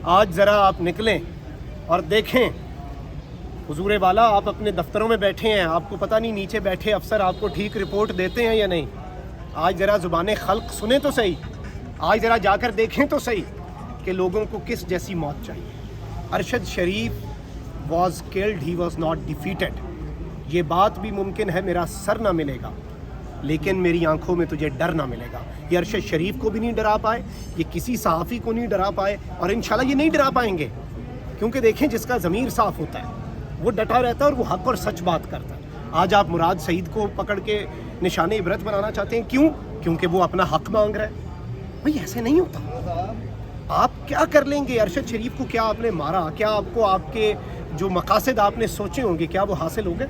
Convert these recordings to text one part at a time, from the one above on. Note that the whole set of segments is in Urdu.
آج ذرا آپ نکلیں اور دیکھیں حضور والا، آپ اپنے دفتروں میں بیٹھے ہیں، آپ کو پتہ نہیں نیچے بیٹھے افسر آپ کو ٹھیک رپورٹ دیتے ہیں یا نہیں. آج ذرا زبان خلق سنیں تو صحیح، آج ذرا جا کر دیکھیں تو صحیح کہ لوگوں کو کس جیسی موت چاہیے. Arshad Sharif was killed, he was not defeated. یہ بات بھی ممکن ہے میرا سر نہ ملے گا لیکن میری آنکھوں میں تجھے ڈر نہ ملے گا. یہ ارشد شریف کو بھی نہیں ڈرا پائے، یہ کسی صحافی کو نہیں ڈرا پائے، اور انشاءاللہ یہ نہیں ڈرا پائیں گے. کیونکہ دیکھیں جس کا ضمیر صاف ہوتا ہے وہ ڈٹا رہتا ہے اور وہ حق اور سچ بات کرتا ہے. آج آپ مراد سعید کو پکڑ کے نشان عبرت بنانا چاہتے ہیں، کیوں؟ کیونکہ وہ اپنا حق مانگ رہا ہے. بھئی ایسے نہیں ہوتا. آپ کیا کر لیں گے؟ ارشد شریف کو کیا آپ نے مارا؟ کیا آپ کو آپ کے جو مقاصد آپ نے سوچے ہوں گے کیا وہ حاصل ہو گئے؟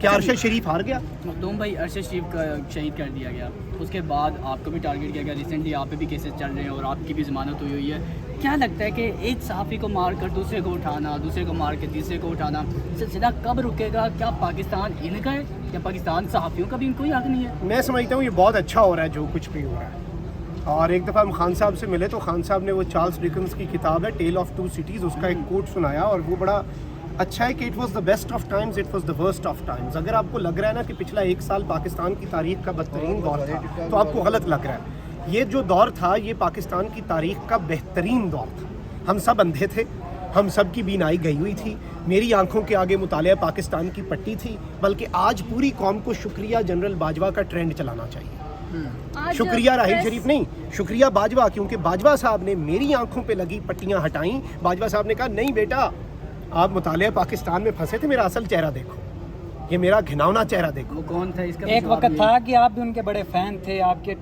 کیا ارشد شریف ہار گیا؟ مخدوم بھائی، ارشد شریف کا شہید کر دیا گیا، اس کے بعد آپ کو بھی ٹارگیٹ کیا گیا، ریسنٹلی آپ پہ بھی کیسز چل رہے ہیں اور آپ کی بھی ضمانت ہوئی ہے. کیا لگتا ہے کہ ایک صحافی کو مار کر دوسرے کو اٹھانا، دوسرے کو مار کے تیسرے کو اٹھانا، سلسلہ کب رکے گا؟ کیا پاکستان ان کا ہے یا پاکستان صحافیوں کا بھی ان کوئی حق نہیں ہے؟ میں سمجھتا ہوں یہ بہت اچھا ہو رہا ہے جو کچھ بھی ہو رہا ہے. اور ایک دفعہ ہم خان صاحب سے ملے تو خان صاحب نے وہ چارلس ڈکنس کی کتاب ہے ٹیل آف ٹو سٹیز، اس کا ایک کوٹ سنایا اور وہ بڑا اچھا ہے کہ it was the best of Times, it was the worst of Times. اگر آپ کو لگ رہا ہے نا کہ پچھلا ایک سال پاکستان کی تاریخ کا بدترین دور تھا تو آپ کو غلط لگ رہا ہے. یہ جو دور تھا یہ پاکستان کی تاریخ کا بہترین دور تھا. ہم سب اندھے تھے، ہم سب کی بینائی گئی ہوئی تھی، میری آنکھوں کے آگے مطالعہ پاکستان کی پٹی تھی. بلکہ آج پوری قوم کو شکریہ جنرل باجوہ کا ٹرینڈ چلانا چاہیے. شکریہ راہیل شریف نہیں، شکریہ باجوہ، کیونکہ باجوہ صاحب نے میری آنکھوں پہ لگی پٹیاں ہٹائیں. باجوہ صاحب نے کہا نہیں بیٹا، آپ مطالعہ پاکستان میں پھنسے تھے، میرا اصل چہرہ دیکھو، یہ میرا گھناؤنا چہرہ دیکھو. وہ کون تھا اس کا؟ ایک وقت تھا کہ آپ بھی ان کے بڑے فین تھے، آپ کے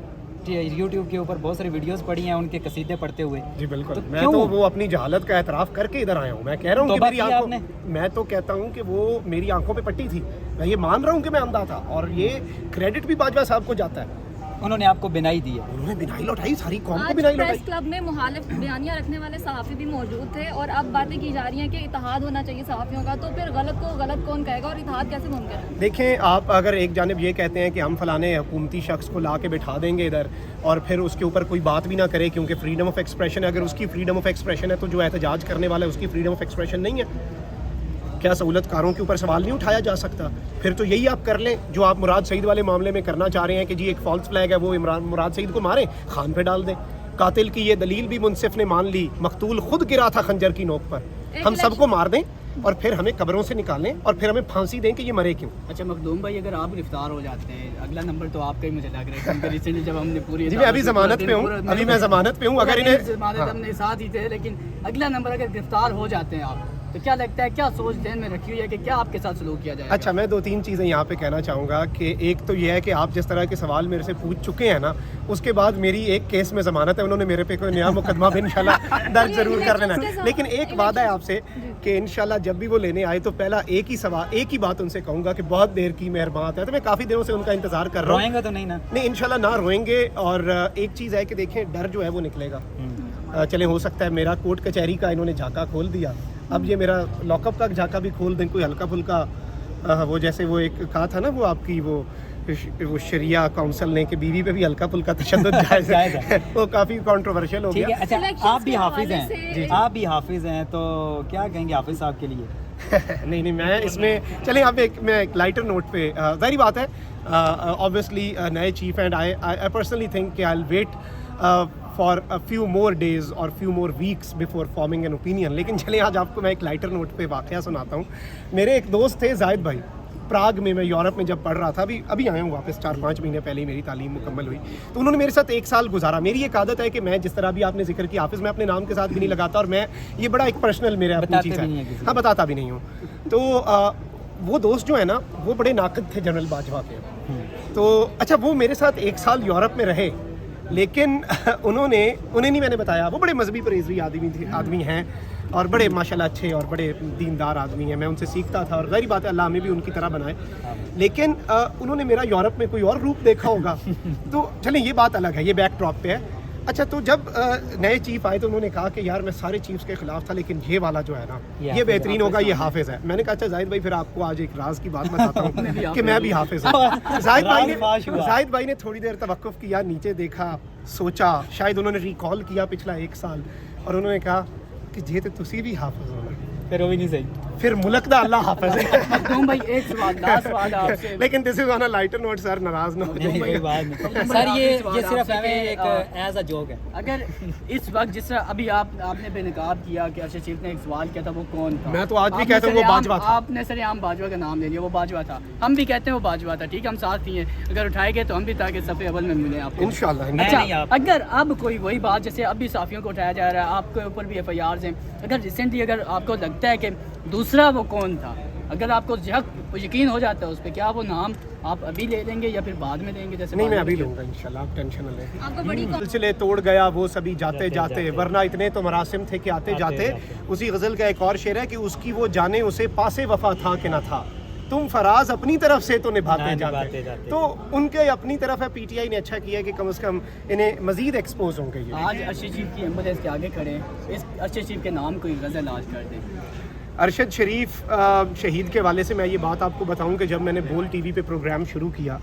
یوٹیوب کے اوپر بہت ساری ویڈیوز پڑی ہیں ان کے قصیدے پڑھتے ہوئے. جی بالکل، میں تو وہ اپنی جہالت کا اعتراف کر کے ادھر آیا ہوں. میں کہہ رہا ہوں کہ میری آنکھوں، میں تو کہتا ہوں کہ وہ میری آنکھوں پہ پٹی تھی. میں یہ مان رہا ہوں کہ میں اندھا تھا اور یہ کریڈٹ بھی باجوہ صاحب کو جاتا ہے. انہوں نے آپ کو بینائی دی ہے. انہوں نے بینائی لوٹائی، ساری قوم کو بینائی لوٹائی. پریس کلب میں مخالف بیانیاں رکھنے والے صحافی بھی موجود تھے اور اب باتیں کی جا رہی ہیں کہ اتحاد ہونا چاہیے صحافیوں کا، تو پھر غلط کو غلط کون کہے گا اور اتحاد کیسے ممکن ہے؟ دیکھیں، آپ اگر ایک جانب یہ کہتے ہیں کہ ہم فلانے حکومتی شخص کو لا کے بٹھا دیں گے ادھر اور پھر اس کے اوپر کوئی بات بھی نہ کرے کیونکہ فریڈم آف ایکسپریشن ہے، اگر اس کی فریڈم آف ایکسپریشن ہے تو جو احتجاج کرنے والا ہے اس کی فریڈم آف ایکسپریشن نہیں ہے. کیا سہولت کاروں کے اوپر سوال نہیں اٹھایا جا سکتا؟ پھر تو یہی آپ کر لیں جو آپ مراد سعید والے معاملے میں کرنا چاہ رہے ہیں کہ جی ایک فالس فلیگ ہے، وہ مراد سعید کو ماریں، خان پہ ڈال دیں. قاتل کی یہ دلیل بھی منصف نے مان لی، مقتول خود گرا تھا خنجر کی نوک پر. ہم سب کو مار دیں اور پھر ہمیں قبروں سے نکالیں اور پھر ہمیں پھانسی دیں کہ یہ مرے کیوں. اچھا مخدوم بھائی، اگر آپ گرفتار ہو جاتے ہیں، اگلا نمبر تو آپ کا ہی مجھے لگ رہا ہے کیونکہ ریسنٹلی جب ہم نے پوری جی میں ابھی ضمانت پہ ہوں، ابھی میں ضمانت پہ ہوں. اگر انہیں ضمانت ہم نے ساتھ ہی تھے، لیکن اگلا نمبر اگر گرفتار ہو جاتے ہیں آپ تو کیا لگتا ہے، کیا سوچ ذہن میں رکھی ہوئی ہے کہ کیا آپ کے ساتھ سلوک کیا جائے گا؟ اچھا، میں دو تین چیزیں یہاں پہ کہنا چاہوں گا کہ ایک تو یہ ہے کہ آپ جس طرح کے سوال میرے سے پوچھ چکے ہیں نا، اس کے بعد میری ایک کیس میں ضمانت ہے، انہوں نے میرے پہ کوئی نیا مقدمہ بھی انشاءاللہ درج ضرور کر لینا ہے. لیکن ایک وعدہ ہے آپ سے کہ انشاءاللہ جب بھی وہ لینے آئے تو پہلا ایک ہی بات ان سے کہوں گا کہ بہت دیر کی مہربان ہے. تو میں کافی دنوں سے ان کا انتظار کر رہا ہوں. روئیں گے تو نہیں نا؟ نہیں انشاءاللہ نہ روئیں گے. اور ایک چیز ہے کہ دیکھیں ڈر جو ہے وہ نکلے گا. چلیں ہو سکتا ہے میرا کورٹ کچہری کا انہوں نے جھاکا کھول دیا، اب یہ میرا لاک اپ کا جھاکا بھی کھول دیں، کوئی ہلکا پھلکا وہ جیسے وہ ایک کہا تھا نا وہ آپ کی وہ شریعہ کونسل نے کہ بیوی پہ بھی ہلکا پھلکا تشدد جائز ہے، وہ کافی کنٹروورشل ہو گیا. اچھا آپ بھی حافظ ہیں، آپ بھی حافظ ہیں، تو کیا کہیں گے حافظ صاحب کے لیے؟ نہیں میں اس میں چلیں اب میں ایک لائٹر نوٹ پہ، ظاہری بات ہے obviously نئے chief and I personally think کہ I'll wait for a few more days or few more weeks before forming an opinion. لیکن چلیں آج آپ کو میں ایک لائٹر نوٹ پہ واقعہ سناتا ہوں. میرے ایک دوست تھے زاہد بھائی، پراگ میں یورپ میں جب پڑھ رہا تھا، ابھی آیا ہوں واپس، 4-5 مہینے پہلے ہی میری تعلیم مکمل ہوئی. تو انہوں نے میرے ساتھ 1 سال گزارا. میری ایک عادت ہے کہ میں جس طرح بھی آپ نے ذکر کیا حافظ، میں اپنے نام کے ساتھ بھی نہیں لگاتا اور میں یہ بڑا ایک پرسنل میرا اپنی چیز ہے، ہاں بتاتا بھی نہیں ہوں. تو وہ دوست جو ہے نا وہ بڑے ناقد تھے جنرل باجوہ کے. تو اچھا وہ میرے ساتھ 1 سال یورپ میں رہے، لیکن انہیں نہیں میں نے بتایا، وہ بڑے مذہبی پرہیزی آدمی ہیں اور بڑے ماشاءاللہ اچھے اور بڑے دیندار آدمی ہیں. میں ان سے سیکھتا تھا اور ظاہری بات ہے اللہ ہمیں بھی ان کی طرح بنائے. لیکن انہوں نے میرا یورپ میں کوئی اور روپ دیکھا ہوگا. تو چلیں یہ بات الگ ہے، یہ بیک ڈراپ پہ ہے. اچھا تو جب نئے چیف آئے تو انہوں نے کہا کہ یار میں سارے چیفز کے خلاف تھا لیکن یہ والا جو ہے نا یہ بہترین ہوگا، یہ حافظ ہے. میں نے کہا اچھا زاہد بھائی پھر آپ کو آج ایک راز کی بات بتاتا ہوں کہ میں بھی حافظ ہوں. زاہد بھائی نے تھوڑی دیر توقف کیا، نیچے دیکھا، سوچا، شاید انہوں نے ریکال کیا پچھلا 1 سال اور انہوں نے کہا کہ جی تو تسی بھی حافظ ہونا, پھر وہ بھی نہیں صحیح. پھر ملک دا اللہ حافظ ہے. مخدوم بھائی ایک سوال, لاسٹ سوال آپ سے. لیکن دس از آن اے لائٹر نوٹ سر, ناراض نہ ہو نہیں, جائیے. کوئی بات نہیں سر, یہ صرف ایک ایز اے جوک ہے. اگر اس وقت جس طرح ابھی آپ نے بے نقاب کیا کہ ارشد شریف نے ایک سوال کیا تھا, وہ کون تھا؟ میں تو آج بھی کہتا ہوں وہ باجوہ تھا. آپ نے سر عام باجوہ کا نام لے لیا, وہ باجوہ تھا. ہم بھی کہتے ہیں وہ باجوہ تھا, ٹھیک ہے, ہم ساتھ ہی ہیں. اگر اٹھائے گئے تو ہم بھی تاکہ صفحے اول میں ملیں آپ کو انشاءاللہ. اچھا, اگر اب کوئی وہی بات جیسے اب بھی صحافیوں کو اٹھایا جا رہا ہے, آپ کے اوپر بھی ایف آئی آرز ہیں, اگر ریسنٹلی اگر آپ کو لگتا ہے کہ دوسرا وہ کون تھا, اگر آپ کو یقین ہو جاتا ہے اس پہ, کیا وہ نام آپ ابھی لے لیں گے یا پھر بعد میں دیں گے؟ جیسے نہیں, میں ابھی لوں گا انشاءاللہ, آپ ٹینشن نہ لیں. آپ کو بڑی سلسلے توڑ گیا وہ سبھی جاتے جاتے, ورنہ اتنے تو مراسم تھے کہ آتے جاتے. اسی غزل کا ایک اور شعر ہے کہ اس کی وہ جانے اسے پاسے وفا تھا کہ نہ تھا, تم فراز اپنی طرف سے تو نبھاتے جاتے. تو ان کے اپنی طرف ہے, پی ٹی آئی نے اچھا کیا کہ کم از کم انہیں مزید ایکسپوز ہوں گے. آج ارشد شریف کی ایمبولینس کے آگے کھڑے, اس ارشد شریف کے نام کوئی غزل آج کر دیں. ارشد شریف شہید کے والے سے میں یہ بات آپ کو بتاؤں کہ جب میں نے بول ٹی وی پہ پروگرام شروع کیا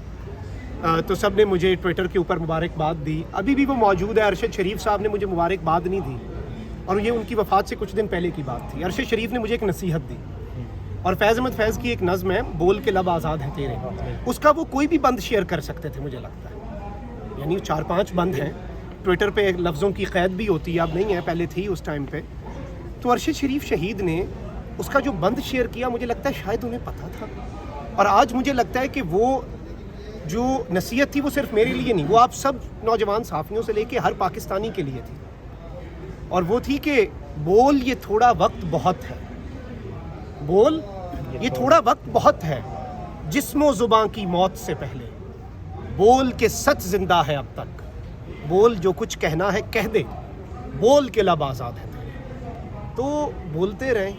تو سب نے مجھے ٹویٹر کے اوپر مبارکباد دی. ابھی بھی وہ موجود ہے. ارشد شریف صاحب نے مجھے مبارکباد نہیں دی, اور یہ ان کی وفات سے کچھ دن پہلے کی بات تھی. ارشد شریف نے مجھے ایک نصیحت دی, اور فیض احمد فیض کی ایک نظم ہے, بول کے لب آزاد ہے تیرے, اس کا وہ کوئی بھی بند شیئر کر سکتے تھے مجھے لگتا ہے. یعنی 4-5 بند ہیں ٹویٹر پہ, لفظوں کی قید بھی ہوتی ہے, اب نہیں ہے, پہلے تھی اس ٹائم پہ. تو ارشد شریف شہید نے اس کا جو بند شیئر کیا, مجھے لگتا ہے شاید انہیں پتہ تھا. اور آج مجھے لگتا ہے کہ وہ جو نصیحت تھی وہ صرف میرے لیے نہیں, وہ آپ سب نوجوان صحافیوں سے لے کے ہر پاکستانی کے لیے تھی. اور وہ تھی کہ بول یہ تھوڑا وقت بہت ہے, بول یہ تھوڑا وقت بہت ہے, جسم و زباں کی موت سے پہلے, بول کے سچ زندہ ہے اب تک, بول جو کچھ کہنا ہے کہہ دے, بول کے لب آزاد ہے تیرے. تو بولتے رہیں,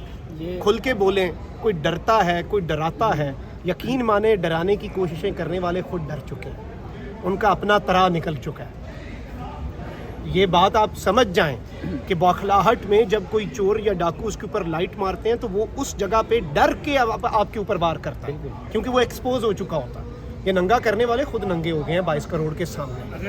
کھل کے بولیں. کوئی ڈرتا ہے, کوئی ڈراتا ہے, یقین مانے ڈرانے کی کوششیں کرنے والے خود ڈر چکے ہیں, ان کا اپنا طرح نکل چکا ہے. یہ بات آپ سمجھ جائیں کہ بوکھلاہٹ میں جب کوئی چور یا ڈاکو اس کے اوپر لائٹ مارتے ہیں تو وہ اس جگہ پہ ڈر کے آپ کے اوپر وار کرتا ہے, کیونکہ وہ ایکسپوز ہو چکا ہوتا ہے. یہ ننگا کرنے والے خود ننگے ہو گئے ہیں 22 کروڑ کے سامنے.